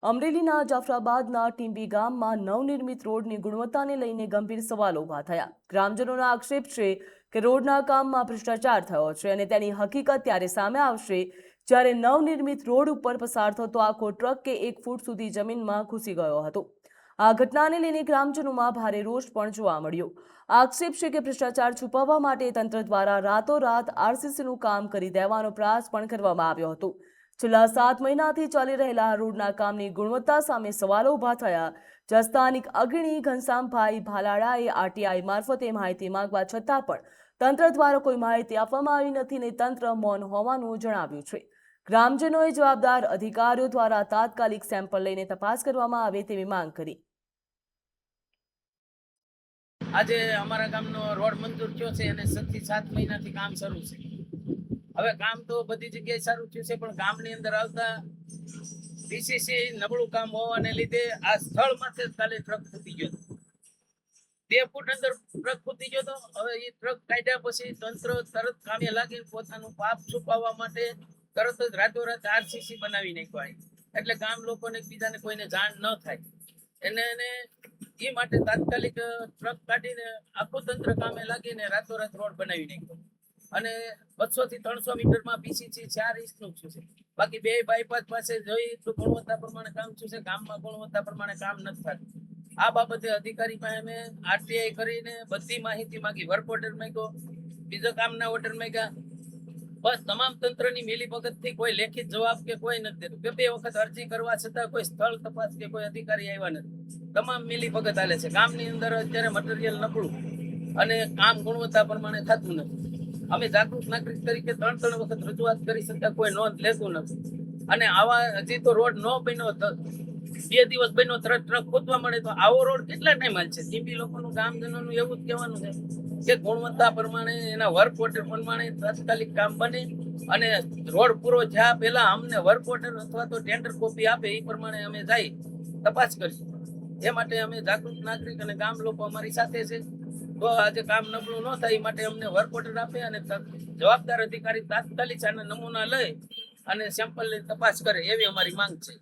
અમરેલીના જાફરાબાદના ટીંબી ગામમાં નવનિર્મિત રોડની ગુણવત્તાને લઈને ગંભીર સવાલો ઊભા થયા। ગ્રામજનોનો આક્ષેપ છે કે રોડના કામમાં ભ્રષ્ટાચાર થયો છે અને તેની હકીકત ત્યારે સામે આવશે જ્યારે નવનિર્મિત રોડ ઉપર પસાર થતો આખો ટ્રક કે 1 ફૂટ સુધી જમીનમાં ઘૂસી ગયો હતો। આ ઘટનાને લઈને ગ્રામજનોમાં ભારે રોષ પણ જોવા મળ્યો। આક્ષેપ છે કે ભ્રષ્ટાચાર છુપાવવા માટે તંત્ર દ્વારા રાતોરાત આરસીસીનું કામ કરી દેવાનો પ્રયાસ પણ કરવામાં આવ્યો હતો। છેલ્લા 7 મહિનાથી ચાલી રહેલા રોડના કામની ગુણવત્તા સામે સવાલો ઊભા થયા। જ્યાં સ્થાનિક અગ્રણી ઘનશ્યામભાઈ ભાલાળાએ આરટીઆઈ મારફતે માહિતી માંગવા છતાં પણ તંત્ર દ્વારા કોઈ માહિતી આપવામાં આવી નથી અને તંત્ર મૌન હોવાનું જણાવ્યું છે। ગ્રામજનોએ જવાબદાર અધિકારીઓ દ્વારા તાત્કાલિક સેમ્પલ લઈને તપાસ કરવામાં આવે તેવી માંગ કરી। આજે અમારા ગામનો રોડ મંજૂર થયો છે અને 6 થી 7 મહિનાથી કામ શરૂ છે। હવે કામ તો બધી જગ્યાએ સારું થયું છે પણ ગામની અંદર આવતા ડીસીસી નબળું કામ હોવાને લીધે આ સ્થળ માથે કાલે ટ્રક ફૂટી ગયો, 2 ફૂટ અંદર ટ્રક ફૂટી ગયો તો હવે એ ટ્રક કાઢ્યા પછી તંત્ર તરત કામે લાગીને પોતાનું પાપ છુપાવવા માટે તરત જ રાતોરાત આરસીસી બનાવી નાખ્યો। એટલે ગામ લોકોને બીજાને કોઈને જાણ ન થાય એને એ માટે તાત્કાલિક ટ્રક કાઢીને આખું તંત્ર કામે લાગીને રાતોરાત રોડ બનાવી નાખ્યો અને 200 થી 300 મીટરમાં પીસીસી 4 ઇંચનું છે। બાકી 2 બાયપાસ પાસે જોઈ તો ગુણવત્તા પ્રમાણે કામ છે, ગામમાં ગુણવત્તા પ્રમાણે કામ નથી થતું। આ બાબતે અધિકારી પાસે અમે આરટીઆઈ કરીને બધી માહિતી માંગી, વર્ક ઓર્ડર માંગ્યો, બીજા કામના ઓર્ડર માંગ્યા, બસ તમામ તંત્રની મિલીભગતથી કોઈ લેખિત જવાબ કે કોઈ નથી દેતું। 2 વખત અરજી કરવા છતાં કોઈ સ્થળ તપાસ કે કોઈ અધિકારી આવ્યા નથી। તમામ મિલીભગત હાલે છે। ગામની અંદર અત્યારે મટીરિયલ નબળું અને કામ ગુણવત્તા પ્રમાણે થતું નથી। અમે જાગૃત નાગરિક તરીકે 3 વખત રજૂઆત કરી છતાં કોઈ નોંધ લેતું નથી અને આવા હજી તો રોડ ન બન્યો, 2 દિવસ બન્યો તરત ટ્રક ખોદવા મળે તો આવો રોડ કેટલા ટાઈમ હાલશે? ટીંબી લોકોનું ગામજનોનું એવું જ કહેવાનું છે કે ગુણવત્તા પ્રમાણે એના વર્ક ઓર્ડર પ્રમાણે તાત્કાલિક કામ બને અને રોડ પૂરો થયા પહેલા અમને વર્ક ઓર્ડર અથવા તો ટેન્ડર કોપી આપે એ પ્રમાણે અમે જઈ તપાસ કરીશું। એ માટે અમે જાગૃત નાગરિક અને ગામ લોકો અમારી સાથે છે। તો આજે કામ નબળું ન થાય એ માટે અમને વર્ક ઓર્ડર આપે અને જવાબદાર અધિકારી તાત્કાલિક આના નમૂના લઈ અને સેમ્પલ લઈ તપાસ કરે એવી અમારી માંગ છે।